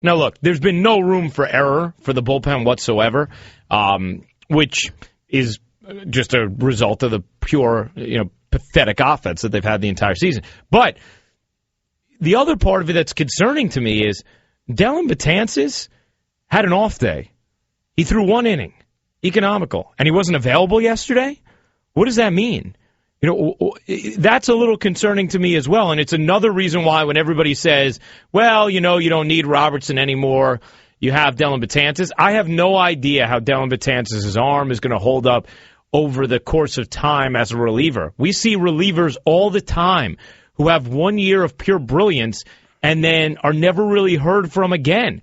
Now, look, there's been no room for error for the bullpen whatsoever, which is just a result of the pure, pathetic offense that they've had the entire season. But the other part of it that's concerning to me is Dellin Betances had an off day. He threw one inning, economical, and he wasn't available yesterday? What does that mean? That's a little concerning to me as well, and it's another reason why when everybody says, well, you don't need Robertson anymore, you have Dellin Betances. I have no idea how Dellin Betances' arm is going to hold up over the course of time as a reliever. We see relievers all the time who have 1 year of pure brilliance and then are never really heard from again.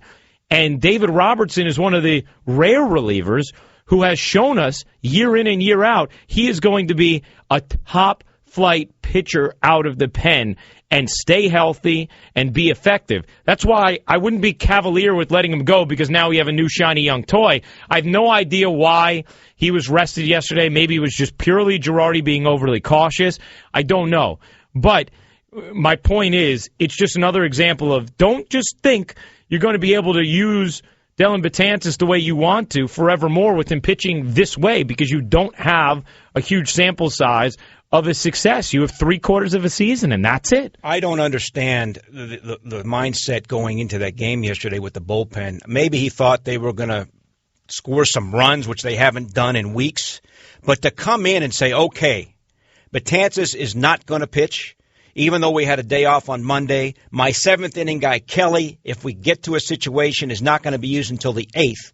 And David Robertson is one of the rare relievers who has shown us year in and year out he is going to be a top-flight pitcher out of the pen and stay healthy and be effective. That's why I wouldn't be cavalier with letting him go because now we have a new shiny young toy. I have no idea why he was rested yesterday. Maybe it was just purely Girardi being overly cautious. I don't know. But my point is, it's just another example of don't just think you're going to be able to use Dellin Betances the way you want to forevermore with him pitching this way because you don't have a huge sample size of his success. You have 3/4 of a season, and that's it. I don't understand the mindset going into that game yesterday with the bullpen. Maybe he thought they were going to score some runs, which they haven't done in weeks. But to come in and say, okay, Betances is not going to pitch, even though we had a day off on Monday. My seventh-inning guy, Kelly, if we get to a situation, is not going to be used until the 8th.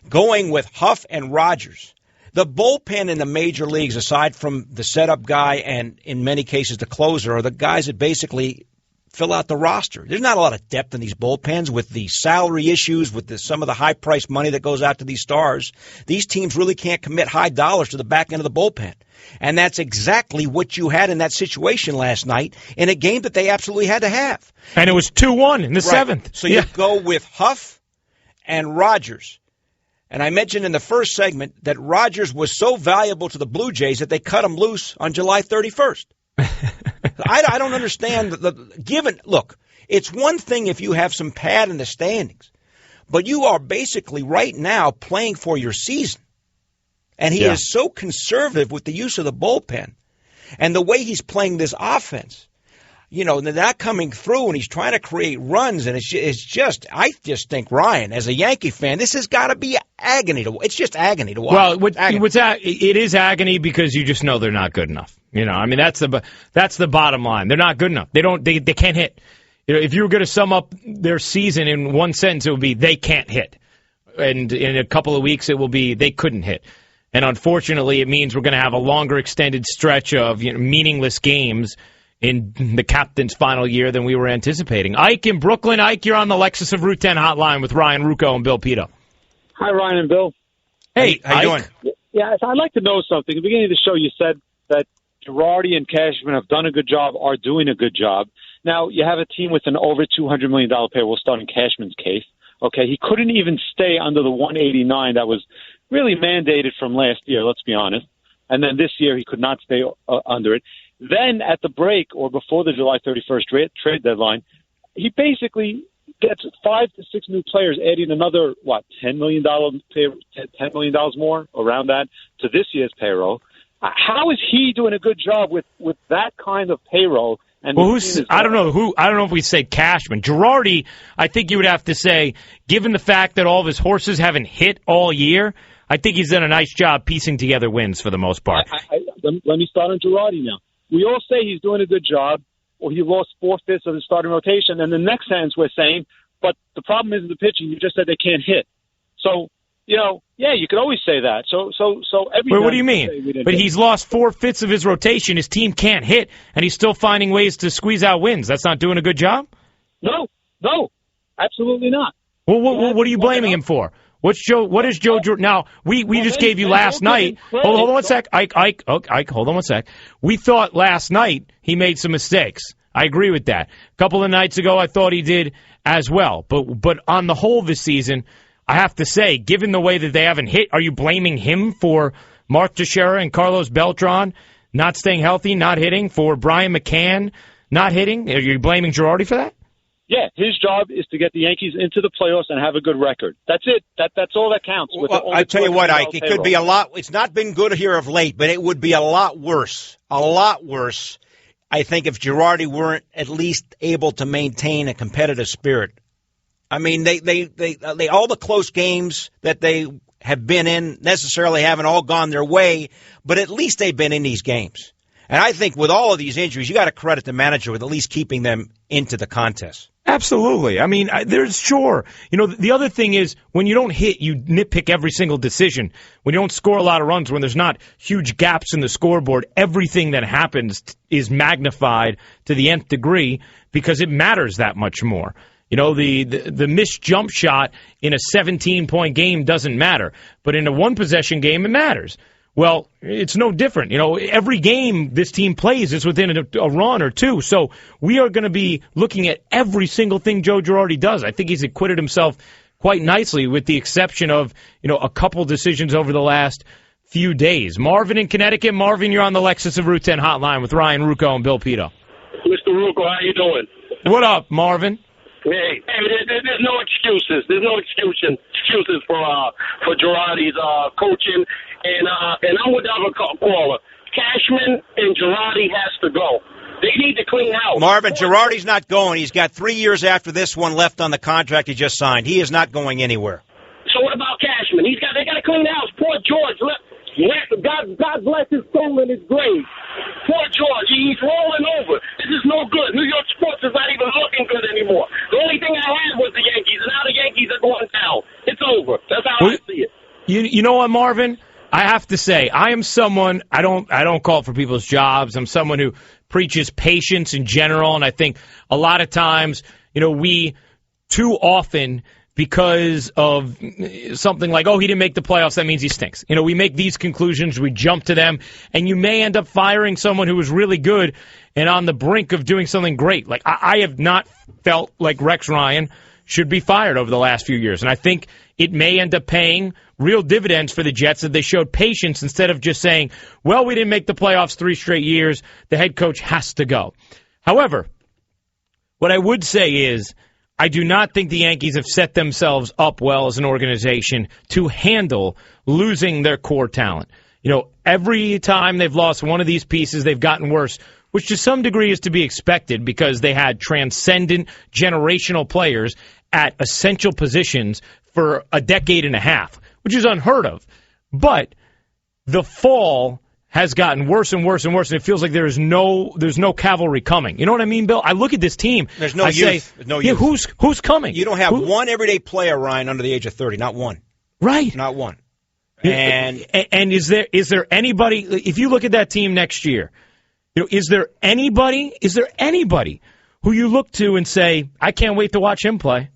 Going with Huff and Rogers. The bullpen in the major leagues, aside from the setup guy and, in many cases, the closer, are the guys that basically fill out the roster. There's not a lot of depth in these bullpens with the salary issues, with some of the high-priced money that goes out to these stars. These teams really can't commit high dollars to the back end of the bullpen. And that's exactly what you had in that situation last night in a game that they absolutely had to have. And it was 2-1 in the seventh. So you go with Huff and Rogers. And I mentioned in the first segment that Rogers was so valuable to the Blue Jays that they cut him loose on July 31st. I don't understand look, it's one thing if you have some pad in the standings, but you are basically right now playing for your season. And he is so conservative with the use of the bullpen and the way he's playing this offense. They're not coming through, and he's trying to create runs, and I just think, Ryan, as a Yankee fan, this has got to be agony to watch. It's just agony to watch. Well, it is agony because you just know they're not good enough. That's the bottom line. They're not good enough. They can't hit. If you were going to sum up their season in one sentence, it would be they can't hit. And in a couple of weeks, it will be they couldn't hit. And unfortunately, it means we're going to have a longer extended stretch of meaningless games in the captain's final year than we were anticipating. Ike in Brooklyn. Ike, you're on the Lexus of Route 10 hotline with Ryan Ruocco and Bill Pitdo. Hi, Ryan and Bill. Hey, how you doing? Yeah, I'd like to know something. At the beginning of the show, you said that Girardi and Cashman have done a good job, are doing a good job. Now, you have a team with an over $200 million payroll, starting Cashman's case. Okay, he couldn't even stay under the 189 that was really mandated from last year, let's be honest. And then this year, he could not stay under it. Then at the break or before the July 31st trade deadline, he basically gets 5 to 6 new players, adding another, $10 million more around that to this year's payroll. How is he doing a good job with that kind of payroll? And I don't know if we say Cashman. Girardi, I think you would have to say, given the fact that all of his horses haven't hit all year, I think he's done a nice job piecing together wins for the most part. Let me start on Girardi now. We all say he's doing a good job, or he lost 4/5 of his starting rotation, and the next sentence we're saying, but the problem isn't the pitching. You just said they can't hit. So, you could always say that. So every. Wait, what do you mean? But he's lost 4/5 of his rotation. His team can't hit, and he's still finding ways to squeeze out wins. That's not doing a good job? No, absolutely not. Well, what are you blaming him for? What is Joe Girardi? Now, we just gave you last night. Hold on one sec. Ike, hold on one sec. We thought last night he made some mistakes. I agree with that. A couple of nights ago, I thought he did as well. But on the whole this season, I have to say, given the way that they haven't hit, are you blaming him for Mark Teixeira and Carlos Beltran not staying healthy, not hitting, for Brian McCann not hitting? Are you blaming Girardi for that? Yeah, his job is to get the Yankees into the playoffs and have a good record. That's it. That's all that counts. Well, I tell you what, Ike, it could be a lot. It's not been good here of late, but it would be a lot worse. A lot worse, I think, if Girardi weren't at least able to maintain a competitive spirit. I mean, they all the close games that they have been in necessarily haven't all gone their way, but at least they've been in these games. And I think with all of these injuries, you got to credit the manager with at least keeping them into the contest. Absolutely. I mean, there's sure. You know, the other thing is when you don't hit, you nitpick every single decision. When you don't score a lot of runs, when there's not huge gaps in the scoreboard, everything that happens is magnified to the nth degree because it matters that much more. You know, the missed jump shot in a 17-point game doesn't matter, but in a one-possession game, it matters. Well, it's no different. You know, every game this team plays is within a run or two. So we are going to be looking at every single thing Joe Girardi does. I think he's acquitted himself quite nicely with the exception of, you know, a couple decisions over the last few days. Marvin in Connecticut. Marvin, you're on the Lexus of Route 10 hotline with Ryan Ruocco and Bill Pitdo. Mr. Ruocco, how you doing? What up, Marvin? Hey, there's no excuses. There's no excuses for Girardi's coaching, and I'm with the other caller. Cashman and Girardi has to go. They need to clean house. Marvin, Girardi's not going. He's got 3 years after this one left on the contract he just signed. He is not going anywhere. So what about Cashman? They got to clean house. Poor George. God bless his soul in his grave. Poor George. He's rolling over. This is no good. New York sports is not even looking good anymore. The only thing I had was the Yankees, and now the Yankees are going down. It's over. That's how I see it. You know what, Marvin? I have to say, I am someone, I don't call for people's jobs. I'm someone who preaches patience in general, and I think a lot of times, you know, we too often, because of something like, oh, he didn't make the playoffs, that means he stinks. You know, we make these conclusions, we jump to them, and you may end up firing someone who was really good and on the brink of doing something great. Like, I have not felt like Rex Ryan should be fired over the last few years, and I think it may end up paying real dividends for the Jets that they showed patience instead of just saying, well, we didn't make the playoffs 3 straight years, the head coach has to go. However, what I would say is, I do not think the Yankees have set themselves up well as an organization to handle losing their core talent. You know, every time they've lost one of these pieces, they've gotten worse, which to some degree is to be expected because they had transcendent generational players at essential positions for a decade and a half, which is unheard of. But the fall has gotten worse and worse and worse, and it feels like there's no cavalry coming. You know what I mean, Bill? I look at this team. There's no youth. There's no youth. Yeah, who's coming? You don't have one everyday player, Ryan, under the age of 30. Not one. Right. Not one. And is there anybody? If you look at that team next year, you know, is there anybody who you look to and say, I can't wait to watch him play?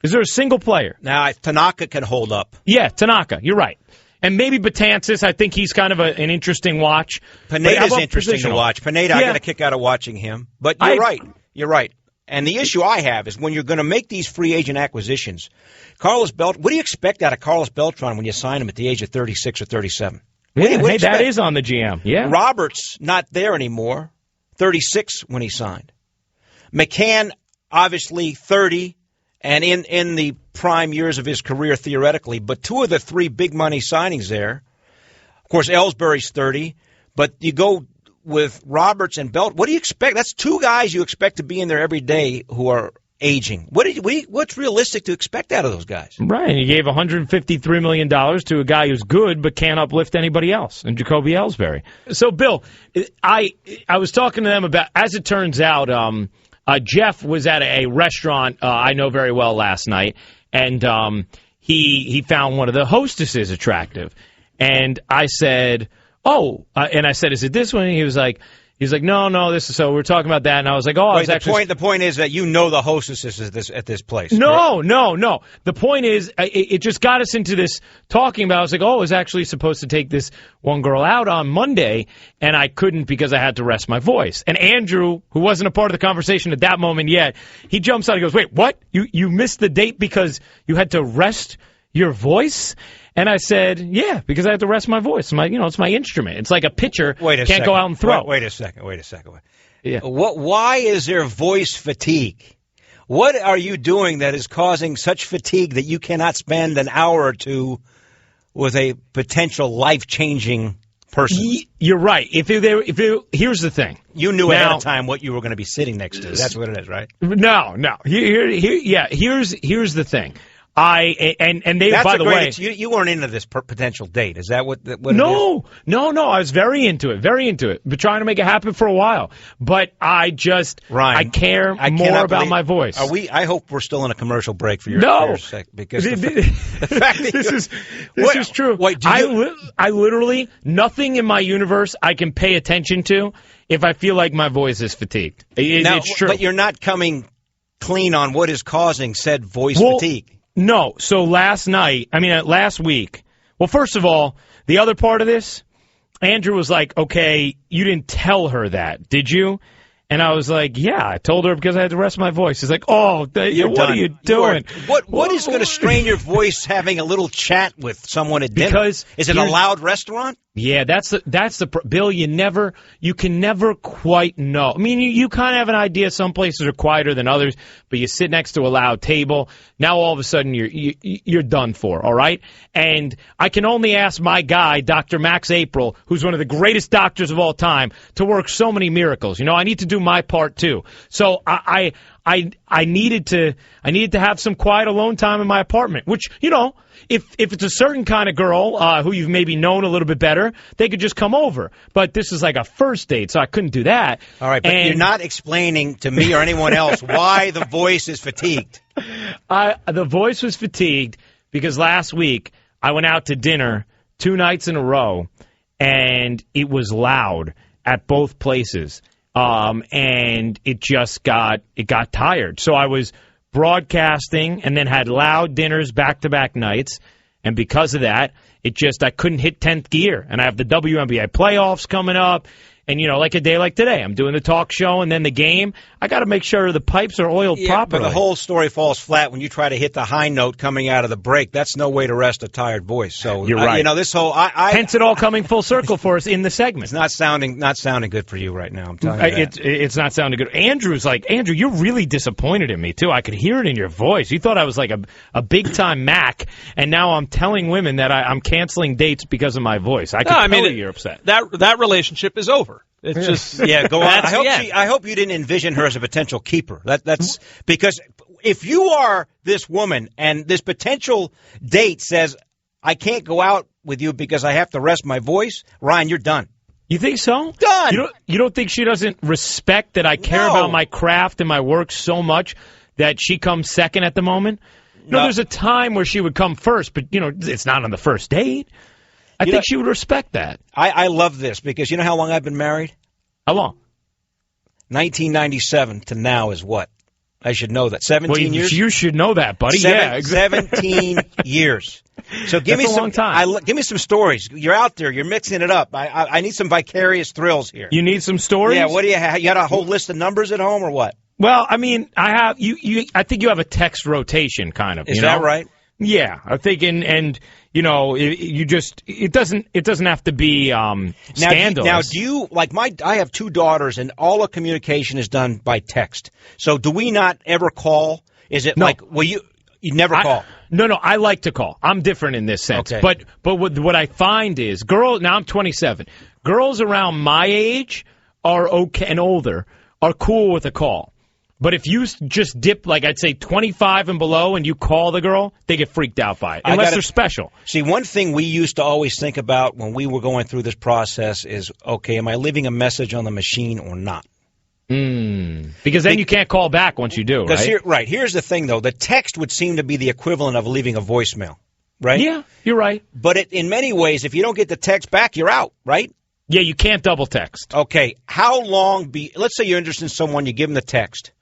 Is there a single player? Now, Tanaka can hold up. Yeah, Tanaka. You're right. And maybe Betances, I think he's kind of an interesting watch. Pineda's interesting to watch. Pineda, I got a kick out of watching him. But you're right. You're right. And the issue I have is when you're going to make these free agent acquisitions, Carlos Beltran, what do you expect out of Carlos Beltran when you sign him at the age of 36 or 37? Hey, that is on the GM. Yeah. Roberts, not there anymore, 36 when he signed. McCann, obviously 30. And in the prime years of his career, theoretically, but 2 of the 3 big money signings there. Of course, Ellsbury's 30, but you go with Roberts and Belt. What do you expect? That's 2 guys you expect to be in there every day who are aging. What's realistic to expect out of those guys? Right, and you gave $153 million to a guy who's good but can't uplift anybody else, and Jacoby Ellsbury. So, Bill, I was talking to them about, as it turns out, Jeff was at a restaurant I know very well last night, and he found one of the hostesses attractive. And I said, is it this one? And he was like, no, this is, so we're talking about that. And I was like, the point is that you know the hostesses at this place. No. The point is, it just got us into this talking about, I was like, I was actually supposed to take this one girl out on Monday, and I couldn't because I had to rest my voice. And Andrew, who wasn't a part of the conversation at that moment yet, he jumps out and goes, wait, what? You missed the date because you had to rest your voice? And I said, yeah, because I have to rest my voice. It's my instrument. It's like a pitcher can't go out and throw. Wait a second. Yeah. Why is there voice fatigue? What are you doing that is causing such fatigue that you cannot spend an hour or two with a potential life-changing person? You're right. Here's the thing. You knew ahead of time what you were going to be sitting next to. That's what it is, right? No. Here's the thing. By the way, you weren't into this potential date. Is that what it is? No. I was very into it. Been trying to make it happen for a while, but Ryan, I care more about my voice. I hope we're still in a commercial break for your sake, because the fact that this is true. Wait, I literally nothing in my universe I can pay attention to if I feel like my voice is fatigued. It's true, but you're not coming clean on what is causing said voice fatigue. No. So last week, well, first of all, the other part of this, Andrew was like, okay, you didn't tell her that, did you? And I was like, yeah, I told her because I had to rest my voice. He's like, what are you doing? What is going to strain your voice having a little chat with someone at dinner? Because is it a loud restaurant? Yeah, that's the Bill. You can never quite know. I mean, you kind of have an idea. Some places are quieter than others, but you sit next to a loud table. Now all of a sudden you're done for. All right, and I can only ask my guy, Dr. Max April, who's one of the greatest doctors of all time, to work so many miracles. I need to do my part too. So I needed to have some quiet alone time in my apartment, which, if it's a certain kind of girl who you've maybe known a little bit better, they could just come over. But this is like a first date, so I couldn't do that. All right, but you're not explaining to me or anyone else why the voice is fatigued. The voice was fatigued because last week I went out to dinner 2 nights in a row, and it was loud at both places. And it got tired. So I was broadcasting and then had loud dinners back-to-back nights. And because of that, I couldn't hit 10th gear. And I have the WNBA playoffs coming up. And, like a day like today, I'm doing the talk show and then the game. I got to make sure the pipes are oiled properly. But the whole story falls flat when you try to hit the high note coming out of the break. That's no way to rest a tired voice. So you're right. This whole hence it all coming full circle for us in the segment. It's not sounding good for you right now. I'm telling you that. It's not sounding good. Andrew, you're really disappointed in me too. I could hear it in your voice. You thought I was like a big time Mac, and now I'm telling women that I'm canceling dates because of my voice. I can tell you're upset. That relationship is over. It's just go on. I hope you didn't envision her as a potential keeper. That's because if you are this woman and this potential date says I can't go out with you because I have to rest my voice, Ryan, you're done. You think so? Done. You don't think she doesn't respect that I care about my craft and my work so much that she comes second at the moment? No, there's a time where she would come first, but it's not on the first date. I think she would respect that. I love this because you know how long I've been married? How long? 1997 to now is what? I should know that. 17 years? You should know that, buddy. 17 years. So give me a long time. Give me some stories. You're out there. You're mixing it up. I need some vicarious thrills here. You need some stories? Yeah, what do you have? You got a whole list of numbers at home or what? Well, I mean, I have I think you have a text rotation kind of. Is that right? Yeah, I think, and it doesn't have to be scandalous. Now, do you I have 2 daughters, and all the communication is done by text. So, do we not ever call? Is it you never call? No, I like to call. I'm different in this sense. Okay. But what I find is now I'm 27. Girls around my age are okay and older are cool with a call. But if you just dip, I'd say 25 and below, and you call the girl, they get freaked out by it, unless they're special. See, one thing we used to always think about when we were going through this process is, okay, am I leaving a message on the machine or not? Because then you can't call back once you do, right? Here's the thing, though. The text would seem to be the equivalent of leaving a voicemail, right? Yeah, you're right. But in many ways, if you don't get the text back, you're out, right? Yeah, you can't double text. Okay, how long let's say you're interested in someone, you give them the text.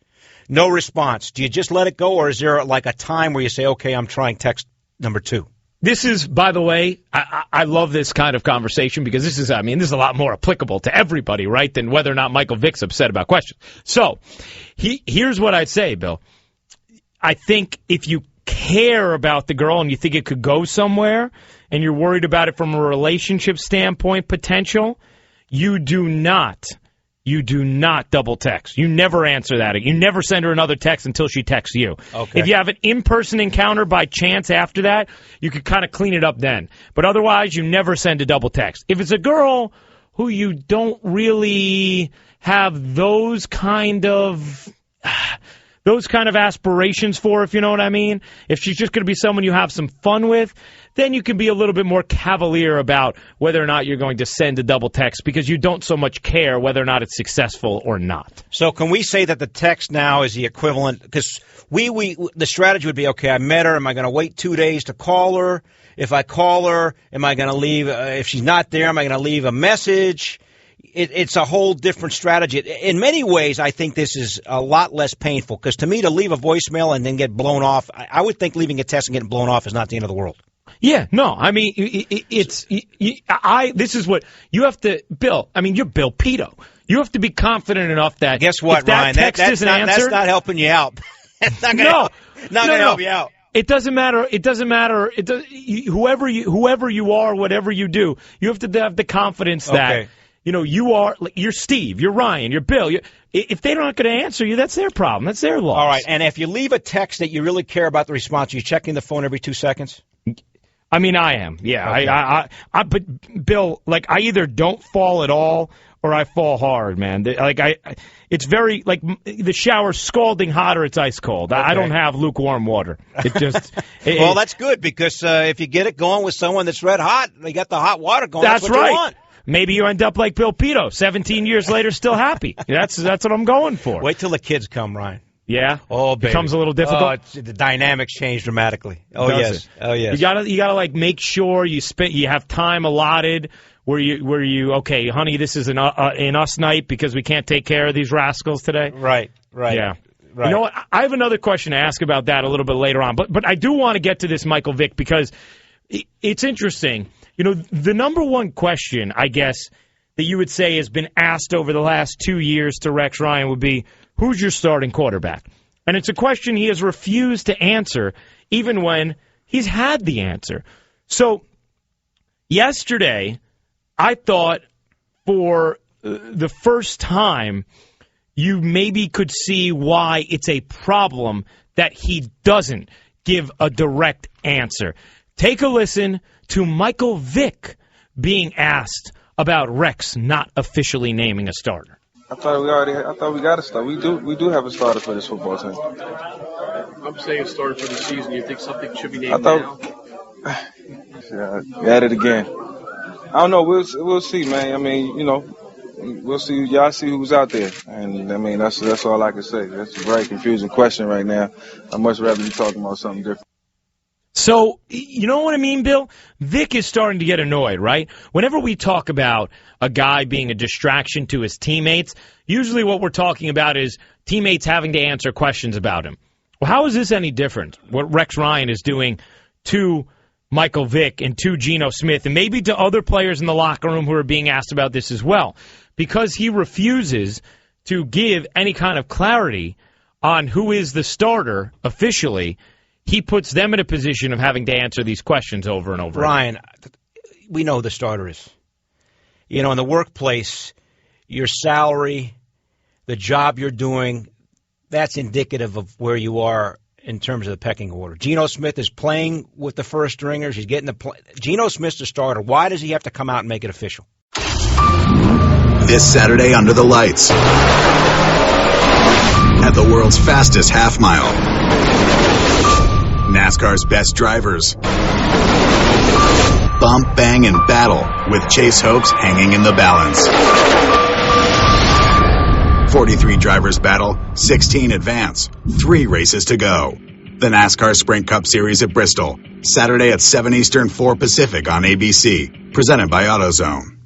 No response. Do you just let it go, or is there a time where you say, okay, I'm trying text number 2? This is, by the way, I love this kind of conversation because this is a lot more applicable to everybody, right, than whether or not Michael Vick's upset about questions. So here's what I'd say, Bill. I think if you care about the girl and you think it could go somewhere and you're worried about it from a relationship standpoint potential, you do not you do not double text. You never answer that. You never send her another text until she texts you. Okay. If you have an in-person encounter by chance after that, you could kind of clean it up then. But otherwise, you never send a double text. If it's a girl who you don't really have those kind of aspirations for, if you know what I mean, if she's just going to be someone you have some fun with, then you can be a little bit more cavalier about whether or not you're going to send a double text because you don't so much care whether or not it's successful or not. So can we say that the text now is the equivalent? Because the strategy would be, okay, I met her. Am I going to wait 2 days to call her? If I call her, am I going to leave? If she's not there, am I going to leave a message? It's a whole different strategy. In many ways, I think this is a lot less painful because to me, to leave a voicemail and then get blown off, I would think leaving a text and getting blown off is not the end of the world. Yeah, no, I mean, this is what you have to, Bill, I mean, you're Bill Pitdo. You have to be confident enough that guess what, if that Ryan? text That's isn't not, answered, that's not helping you out. It's not going to help you out. It doesn't matter. It doesn't matter. Whoever you are, whatever you do, you have to have the confidence that you're Steve, you're Ryan, you're Bill. If they're not going to answer you, that's their problem. That's their loss. All right, and if you leave a text that you really care about the response, are you checking the phone every 2 seconds? I mean, I am. Yeah, Okay. But Bill, like, I either don't fall at all or I fall hard, man. It's very like the shower's scalding hot or it's ice cold. Okay. I don't have lukewarm water. It just well, that's good because if you get it going with someone that's red hot, they got the hot water going. That's what right. You want. Maybe you end up like Bill Pitdo, 17 years later, still happy. That's what I'm going for. Wait till the kids come, Ryan. Yeah. Oh, baby. Becomes a little difficult. The dynamics change dramatically. Oh, Does yes. it? Oh, yes. You gotta like make sure you have time allotted where you okay, honey, this is an us night because we can't take care of these rascals today. Right. Yeah. Right. You know what? I have another question to ask about that a little bit later on, but I do want to get to this Michael Vick because it's interesting. You know, the number one question, I guess, that you would say has been asked over the last 2 years to Rex Ryan would be, who's your starting quarterback? And it's a question he has refused to answer even when he's had the answer. So yesterday, I thought for the first time, you maybe could see why it's a problem that he doesn't give a direct answer. Take a listen to Michael Vick being asked about Rex not officially naming a starter. I thought we got a starter. We do have a starter for this football team. I'm saying a starter for the season. You think something should be named now? Yeah, at it again. I don't know. We'll see, man. I mean, we'll see. Y'all see who's out there, and I mean that's all I can say. That's a very confusing question right now. I'd much rather be talking about something different. So, you know what I mean, Bill? Vic is starting to get annoyed, right? Whenever we talk about a guy being a distraction to his teammates, usually what we're talking about is teammates having to answer questions about him. Well, how is this any different? What Rex Ryan is doing to Michael Vick and to Geno Smith and maybe to other players in the locker room who are being asked about this as well. Because he refuses to give any kind of clarity on who is the starter officially, he puts them in a position of having to answer these questions over and over. Ryan, we know who the starter is. You know, in the workplace, your salary, the job you're doing, that's indicative of where you are in terms of the pecking order. Geno Smith is playing with the first stringers. He's getting the play. Geno Smith's the starter. Why does he have to come out and make it official? This Saturday under the lights at the world's fastest half mile. NASCAR's best drivers bump, bang, and battle with chase hopes hanging in the balance. 43 drivers battle, 16 advance, 3 races to go. The NASCAR Sprint Cup Series at Bristol, Saturday at 7 Eastern, 4 Pacific on ABC, presented by AutoZone.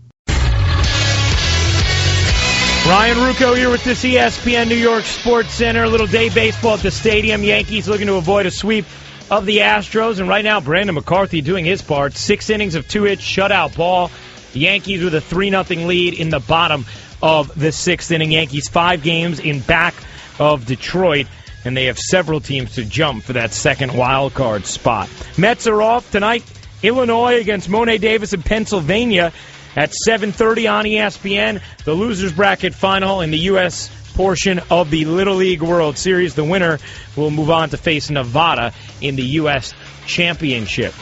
Ryan Ruocco here with this ESPN New York Sports Center. A little day baseball at the stadium. Yankees looking to avoid a sweep of the Astros. And right now, Brandon McCarthy doing his part. 6 innings of 2-hit shutout ball. The Yankees with a 3-0 lead in the bottom of the 6th inning. Yankees 5 games in back of Detroit. And they have several teams to jump for that second wild card spot. Mets are off tonight. Illinois against Monet Davis in Pennsylvania. At 7:30 on ESPN, the losers bracket final in the U.S. portion of the Little League World Series. The winner will move on to face Nevada in the U.S. Championship.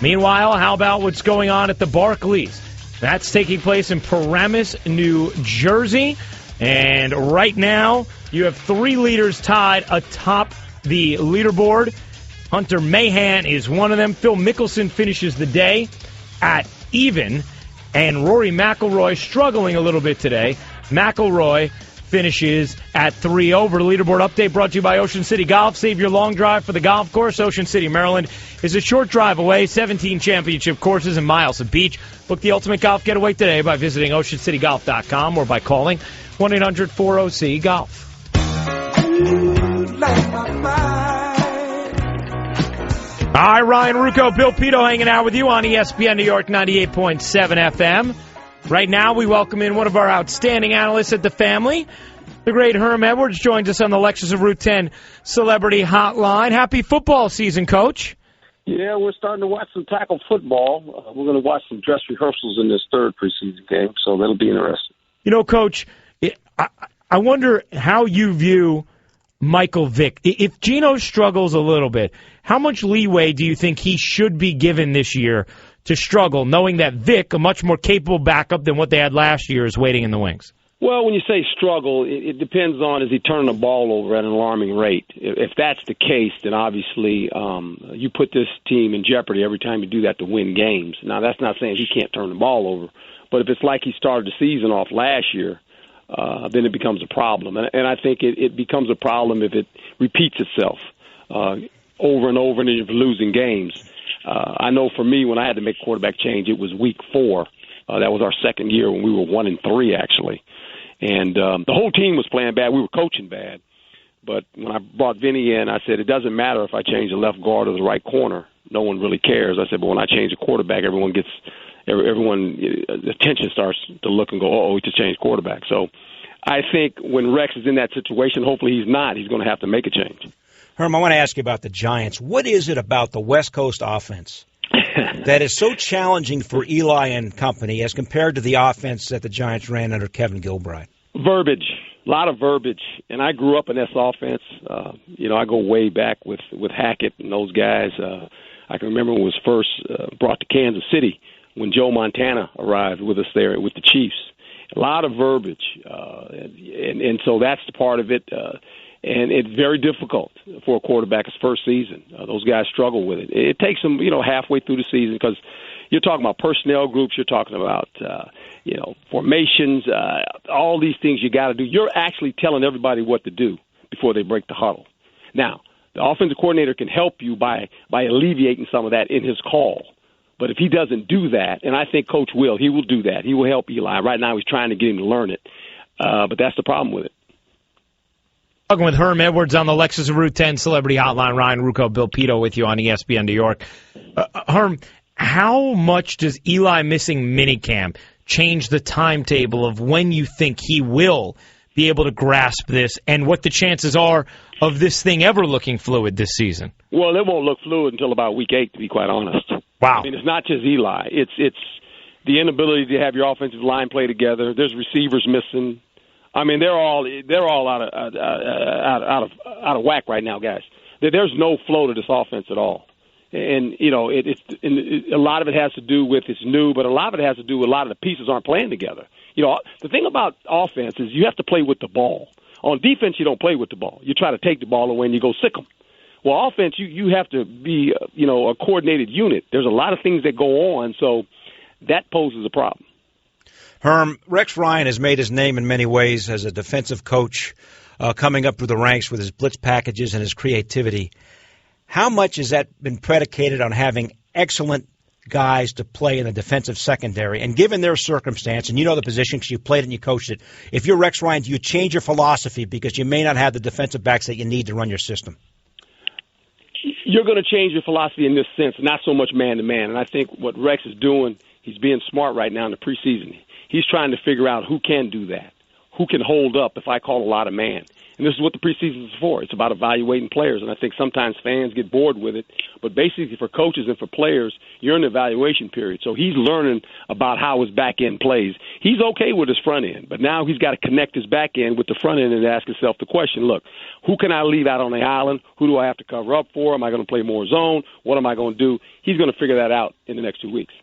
Meanwhile, how about what's going on at the Barclays? That's taking place in Paramus, New Jersey. And right now, you have three leaders tied atop the leaderboard. Hunter Mahan is one of them. Phil Mickelson finishes the day at even. And Rory McIlroy struggling a little bit today. McIlroy finishes at 3 over. Leaderboard update brought to you by Ocean City Golf. Save your long drive for the golf course. Ocean City, Maryland is a short drive away. 17 championship courses and miles of beach. Book the ultimate golf getaway today by visiting OceanCityGolf.com or by calling 1-800-4OC-GOLF. Hi, Ryan Ruocco, Bill Pitdo hanging out with you on ESPN New York 98.7 FM. Right now, we welcome in one of our outstanding analysts at the family. The great Herman Edwards joins us on the Lexus of Route 10 Celebrity Hotline. Happy football season, Coach. Yeah, we're starting to watch some tackle football. We're going to watch some dress rehearsals in this third preseason game, so that'll be interesting. You know, Coach, I wonder how you view Michael Vick. If Geno struggles a little bit, how much leeway do you think he should be given this year to struggle, knowing that Vick, a much more capable backup than what they had last year, is waiting in the wings? Well, when you say struggle, it depends on is he turning the ball over at an alarming rate. If that's the case, then obviously you put this team in jeopardy every time you do that to win games. Now, that's not saying he can't turn the ball over, but if it's like he started the season off last year, then it becomes a problem. And I think it becomes a problem if it repeats itself over and over and you're losing games. I know for me, when I had to make a quarterback change, it was week 4. That was our second year when we were 1-3, actually. And the whole team was playing bad. We were coaching bad. But when I brought Vinny in, I said, it doesn't matter if I change the left guard or the right corner. No one really cares. I said, but when I change the quarterback, everyone the attention starts to look and go, uh-oh, we just changed quarterback. So I think when Rex is in that situation, hopefully he's not. He's going to have to make a change. Herm, I want to ask you about the Giants. What is it about the West Coast offense that is so challenging for Eli and company as compared to the offense that the Giants ran under Kevin Gilbride? Verbiage, a lot of verbiage. And I grew up in this offense. I go way back with Hackett and those guys. I can remember when it was first brought to Kansas City when Joe Montana arrived with us there with the Chiefs. A lot of verbiage. And so that's the part of it. And it's very difficult for a quarterback his first season. Those guys struggle with it. It takes them, halfway through the season because you're talking about personnel groups. You're talking about, formations, all these things you got to do. You're actually telling everybody what to do before they break the huddle. Now, the offensive coordinator can help you by alleviating some of that in his call. But if he doesn't do that, and I think Coach will, he will do that. He will help Eli. Right now he's trying to get him to learn it. But that's the problem with it. Talking with Herm Edwards on the Lexus of Route 10 Celebrity Hotline. Ryan Ruocco, Bill Pitdo with you on ESPN New York. Herm, how much does Eli missing minicamp change the timetable of when you think he will be able to grasp this and what the chances are of this thing ever looking fluid this season? Well, it won't look fluid until about week 8, to be quite honest. Wow. I mean, it's not just Eli. It's the inability to have your offensive line play together. There's receivers missing. I mean, they're all out of whack right now, guys. There's no flow to this offense at all, and a lot of it has to do with it's new, but a lot of it has to do with a lot of the pieces aren't playing together. The thing about offense is you have to play with the ball. On defense, you don't play with the ball. You try to take the ball away and you go sick them. Well, offense, you have to be a coordinated unit. There's a lot of things that go on, so that poses a problem. Herm, Rex Ryan has made his name in many ways as a defensive coach, coming up through the ranks with his blitz packages and his creativity. How much has that been predicated on having excellent guys to play in the defensive secondary? And given their circumstance, and you know the position because you played it and you coached it, if you're Rex Ryan, do you change your philosophy because you may not have the defensive backs that you need to run your system? You're going to change your philosophy in this sense, not so much man-to-man. And I think what Rex is doing, he's being smart right now in the preseason. He's trying to figure out who can do that, who can hold up if I call a lot of man. And this is what the preseason is for. It's about evaluating players, and I think sometimes fans get bored with it. But basically for coaches and for players, you're in the evaluation period. So he's learning about how his back end plays. He's okay with his front end, but now he's got to connect his back end with the front end and ask himself the question, look, who can I leave out on the island? Who do I have to cover up for? Am I going to play more zone? What am I going to do? He's going to figure that out in the next 2 weeks.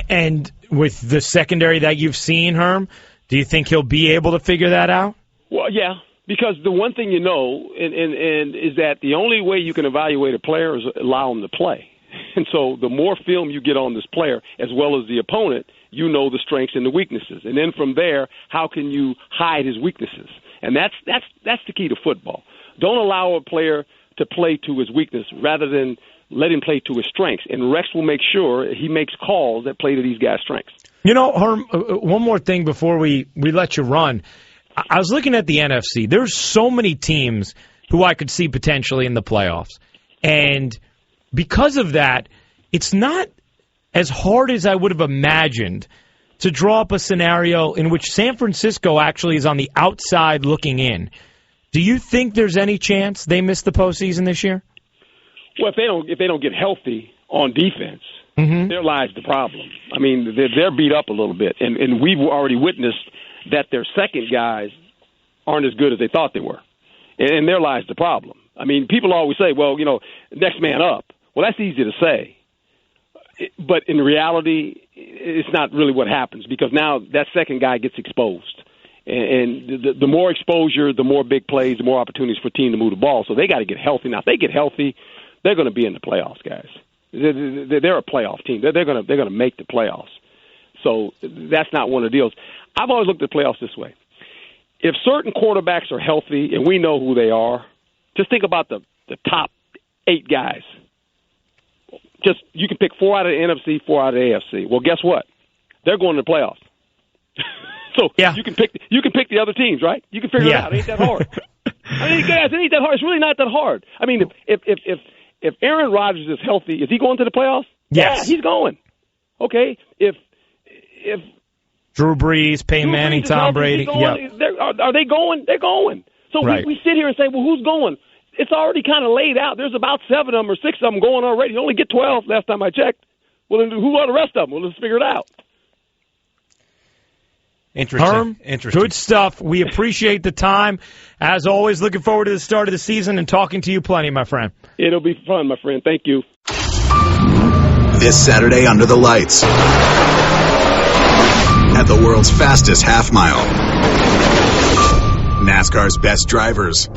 And with the secondary that you've seen, Herm, do you think he'll be able to figure that out? Well, yeah. Because the one thing you know and is that the only way you can evaluate a player is allow him to play. And so the more film you get on this player, as well as the opponent, you know the strengths and the weaknesses. And then from there, how can you hide his weaknesses? And that's the key to football. Don't allow a player to play to his weakness rather than let him play to his strengths. And Rex will make sure he makes calls that play to these guys' strengths. You know, Herm, one more thing before we let you run. I was looking at the NFC. There's so many teams who I could see potentially in the playoffs. And because of that, it's not as hard as I would have imagined to draw up a scenario in which San Francisco actually is on the outside looking in. Do you think there's any chance they miss the postseason this year? Well, if they don't get healthy on defense, there lies the problem. I mean, they're beat up a little bit, and we've already witnessed that their second guys aren't as good as they thought they were. And there lies the problem. I mean, people always say, well, you know, next man up. Well, that's easy to say. But in reality, it's not really what happens because now that second guy gets exposed. And the more exposure, the more big plays, the more opportunities for a team to move the ball. So they got to get healthy. Now, if they get healthy, they're going to be in the playoffs, guys. They're a playoff team. They're going to make the playoffs. So that's not one of the deals. I've always looked at playoffs this way. If certain quarterbacks are healthy, and we know who they are, just think about the top 8 guys. Just you can pick 4 out of the NFC, 4 out of the AFC. Well, guess what? They're going to the playoffs. So you can pick the other teams, right? You can figure it out. It ain't that hard. I mean, guys, it ain't that hard. It's really not that hard. I mean, if Aaron Rodgers is healthy, is he going to the playoffs? Yes. Yeah, he's going. Okay. If Drew Brees, Peyton Manning, Tom Brady. Are they going? They're going. So we sit here and say, well, who's going? It's already kind of laid out. There's about 7 of them or 6 of them going already. You only get 12 last time I checked. Well, then who are the rest of them? Well, let's figure it out. Interesting. Herm, good stuff. We appreciate the time. As always, looking forward to the start of the season and talking to you plenty, my friend. It'll be fun, my friend. Thank you. This Saturday under the lights at the world's fastest half mile. NASCAR's best drivers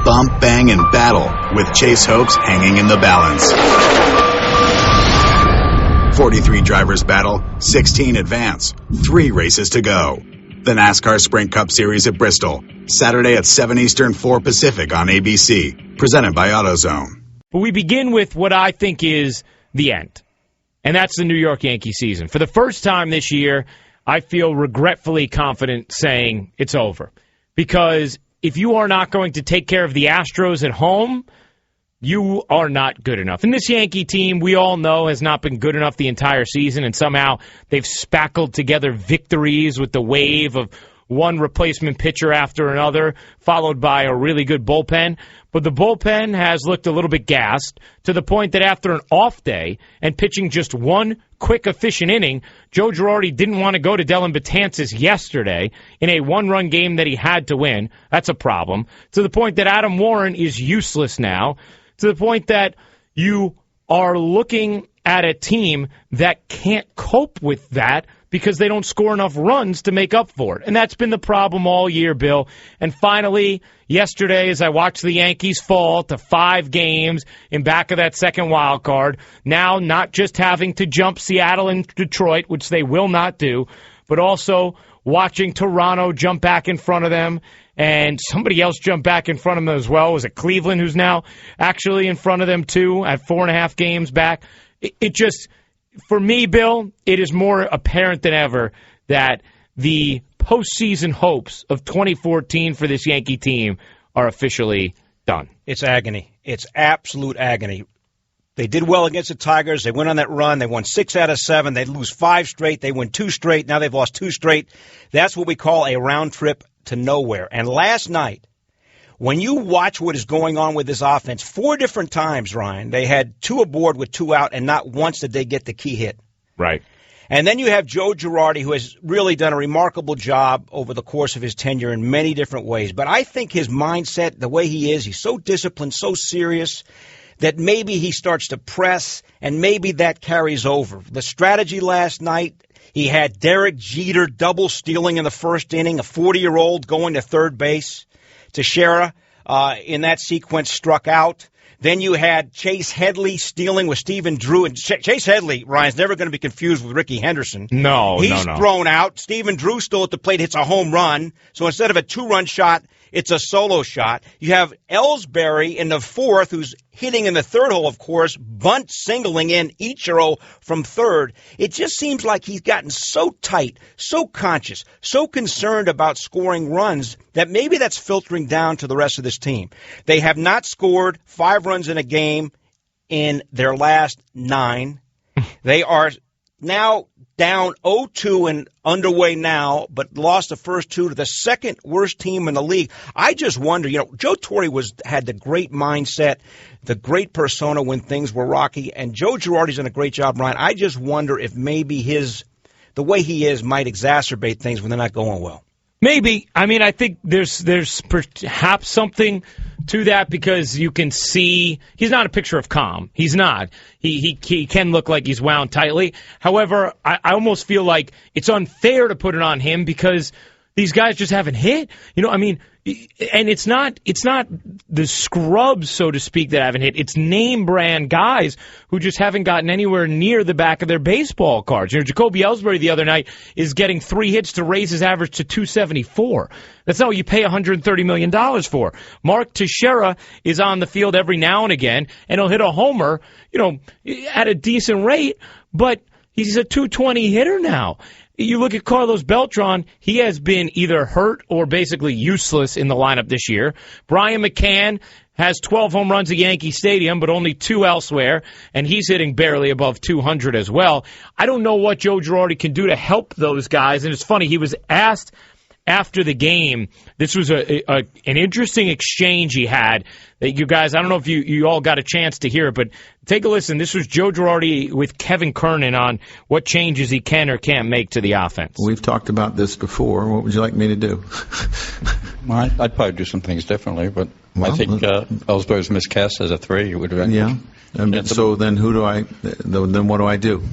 bump, bang, and battle with chase hopes hanging in the balance. 43 drivers battle, 16 advance, 3 races to go. The NASCAR Sprint Cup Series at Bristol, Saturday at 7 Eastern, 4 Pacific on ABC, presented by AutoZone. But we begin with what I think is the end, and that's the New York Yankee season. For the first time this year, I feel regretfully confident saying it's over. Because if you are not going to take care of the Astros at home, you are not good enough. And this Yankee team, we all know, has not been good enough the entire season, and somehow they've spackled together victories with the wave of one replacement pitcher after another, followed by a really good bullpen. But the bullpen has looked a little bit gassed to the point that after an off day and pitching just one quick, efficient inning, Joe Girardi didn't want to go to Dellin Betances yesterday in a one-run game that he had to win. That's a problem. To the point that Adam Warren is useless now. To the point that you are looking at a team that can't cope with that because they don't score enough runs to make up for it. And that's been the problem all year, Bill. And finally, yesterday, as I watched the Yankees fall to 5 games in back of that second wild card, now not just having to jump Seattle and Detroit, which they will not do, but also watching Toronto jump back in front of them, and somebody else jumped back in front of them as well. Was it Cleveland who's now actually in front of them, too, at 4.5 games back? It just, for me, Bill, it is more apparent than ever that the postseason hopes of 2014 for this Yankee team are officially done. It's agony. It's absolute agony. They did well against the Tigers. They went on that run. They won 6 out of 7. They lose 5 straight. They win 2 straight. Now they've lost 2 straight. That's what we call a round trip to nowhere. And last night, when you watch what is going on with this offense, 4 different times, Ryan, they had 2 aboard with 2 out, and not once did they get the key hit. Right. And then you have Joe Girardi, who has really done a remarkable job over the course of his tenure in many different ways. But I think his mindset, the way he is, he's so disciplined, so serious, that maybe he starts to press, and maybe that carries over. The strategy last night, he had Derek Jeter double stealing in the first inning, a 40-year-old going to third base. Teixeira, in that sequence, struck out. Then you had Chase Headley stealing with Stephen Drew. And Chase Headley, Ryan's never going to be confused with Ricky Henderson. No, He's thrown out. Stephen Drew still at the plate, hits a home run. So instead of a 2-run shot, it's a solo shot. You have Ellsbury in the 4th, who's hitting in the 3rd hole, of course, bunt singling in Ichiro from 3rd. It just seems like he's gotten so tight, so conscious, so concerned about scoring runs that maybe that's filtering down to the rest of this team. They have not scored 5 runs in a game in their last 9. They are now down 0-2 and underway now, but lost the first 2 to the second worst team in the league. I just wonder, Joe Torre had the great mindset, the great persona when things were rocky, and Joe Girardi's done a great job, Ryan. I just wonder if maybe the way he is might exacerbate things when they're not going well. Maybe. I mean, I think there's perhaps something to that, because you can see he's not a picture of calm. He's not. He can look like he's wound tightly. However, I almost feel like it's unfair to put it on him because these guys just haven't hit. And it's not the scrubs, so to speak, that haven't hit. It's name brand guys who just haven't gotten anywhere near the back of their baseball cards. Jacoby Ellsbury the other night is getting 3 hits to raise his average to 274. That's not what you pay $130 million for. Mark Teixeira is on the field every now and again, and he'll hit a homer, at a decent rate, but he's a 220 hitter now. You look at Carlos Beltran, he has been either hurt or basically useless in the lineup this year. Brian McCann has 12 home runs at Yankee Stadium, but only 2 elsewhere, and he's hitting barely above 200 as well. I don't know what Joe Girardi can do to help those guys, and it's funny, he was asked after the game, this was an interesting exchange he had that you guys, I don't know if you all got a chance to hear it, but take a listen. This was Joe Girardi with Kevin Kernan on what changes he can or can't make to the offense. We've talked about this before. What would you like me to do? Well, I'd probably do some things differently, but I think Ellsbury's miscast as a 3 would have been. Yeah. So then what do I do?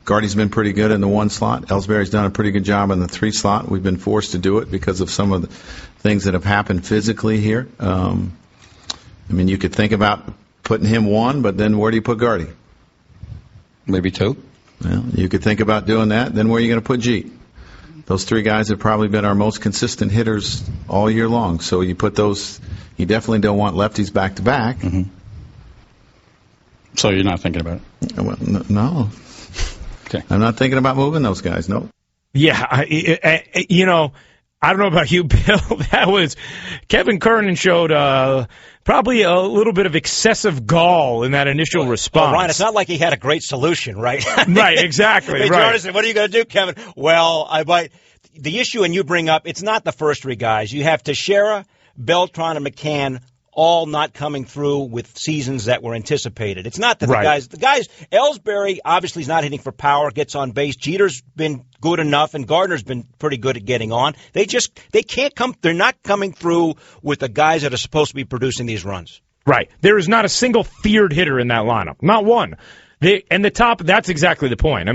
Gardy's been pretty good in the 1 slot. Ellsbury's done a pretty good job in the 3 slot. We've been forced to do it because of some of the things that have happened physically here. You could think about putting him 1, but then where do you put Gardy? Maybe 2. Well, you could think about doing that. Then where are you going to put Jeet? Those 3 guys have probably been our most consistent hitters all year long. So you put those. You definitely don't want lefties back to back. Mm-hmm. So you're not thinking about it? Well, no. Okay. I'm not thinking about moving those guys, no. Yeah, I don't know about you, Bill. That was Kevin Kernan showed probably a little bit of excessive gall in that initial response. Ryan, it's not like he had a great solution, right? Right, exactly. Hey, right. Said, what are you going to do, Kevin? Well, the issue, and you bring up, it's not the first 3 guys. You have Teixeira, Beltran, and McCann all not coming through with seasons that were anticipated. It's not that the guys, Ellsbury obviously is not hitting for power, gets on base. Jeter's been good enough, and Gardner's been pretty good at getting on. They can't come, they're not coming through with the guys that are supposed to be producing these runs. Right. There is not a single feared hitter in that lineup. Not one. And the top, that's exactly the point.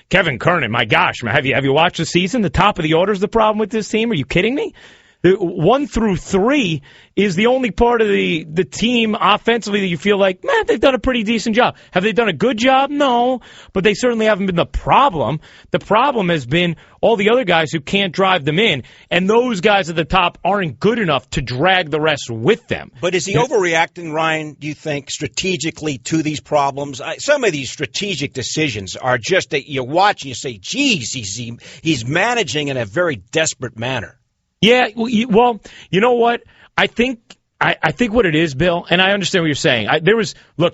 Kevin Kernan, my gosh, have you watched the season? The top of the order is the problem with this team? Are you kidding me? 1 through 3 is the only part of the team offensively that you feel like, man, they've done a pretty decent job. Have they done a good job? No, but they certainly haven't been the problem. The problem has been all the other guys who can't drive them in, and those guys at the top aren't good enough to drag the rest with them. But is he overreacting, Ryan, do you think, strategically to these problems? Some of these strategic decisions are just that you watch and you say, geez, he's managing in a very desperate manner. Yeah, well, you know what? I think what it is, Bill, and I understand what you're saying.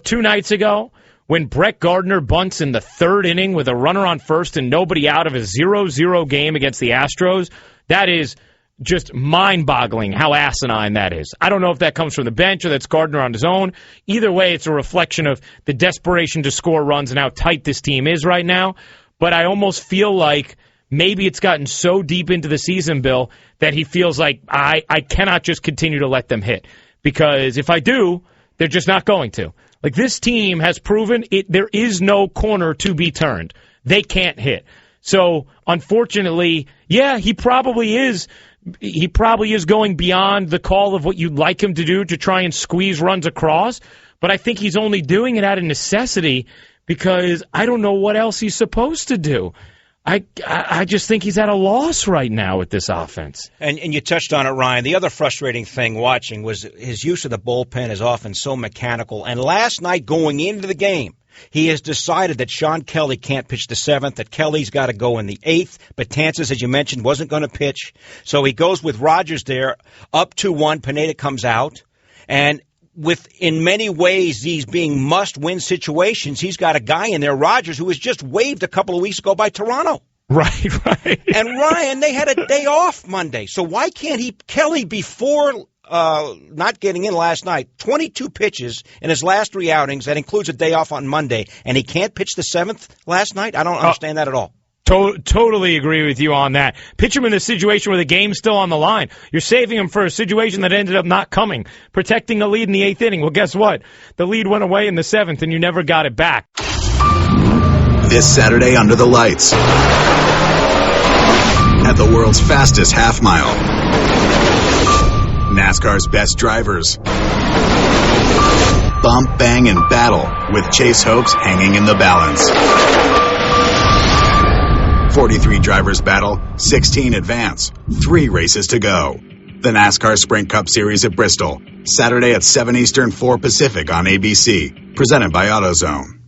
2 nights ago when Brett Gardner bunts in the third inning with a runner on first and nobody out of a 0-0 game against the Astros, that is just mind-boggling how asinine that is. I don't know if that comes from the bench or that's Gardner on his own. Either way, it's a reflection of the desperation to score runs and how tight this team is right now. But I almost feel like maybe it's gotten so deep into the season, Bill, that he feels like I cannot just continue to let them hit. Because if I do, they're just not going to. Like, this team has proven there is no corner to be turned. They can't hit. So, unfortunately, yeah, he probably is going beyond the call of what you'd like him to do to try and squeeze runs across. But I think he's only doing it out of necessity because I don't know what else he's supposed to do. I just think he's at a loss right now with this offense. And you touched on it, Ryan. The other frustrating thing watching was his use of the bullpen is often so mechanical. And last night going into the game, he has decided that Sean Kelly can't pitch the seventh, that Kelly's got to go in the eighth. Betances, as you mentioned, wasn't going to pitch. So he goes with Rogers there, up 2-1. Pineda comes out. And in many ways, these being must-win situations, he's got a guy in there, Rogers, who was just waived a couple of weeks ago by Toronto. Right. And Ryan, they had a day off Monday. So why can't Kelly, before not getting in last night, 22 pitches in his last 3 outings, that includes a day off on Monday, and he can't pitch the seventh last night? I don't understand that at all. Totally agree with you on that. Pitch him in a situation where the game's still on the line. You're saving him for a situation that ended up not coming. Protecting a lead in the 8th inning. Well, guess what? The lead went away in the 7th, and you never got it back. This Saturday under the lights at the world's fastest half mile. NASCAR's best drivers bump, bang, and battle with chase hopes hanging in the balance. 43 drivers battle, 16 advance, 3 races to go. The NASCAR Sprint Cup Series at Bristol, Saturday at 7 Eastern, 4 Pacific on ABC. Presented by AutoZone.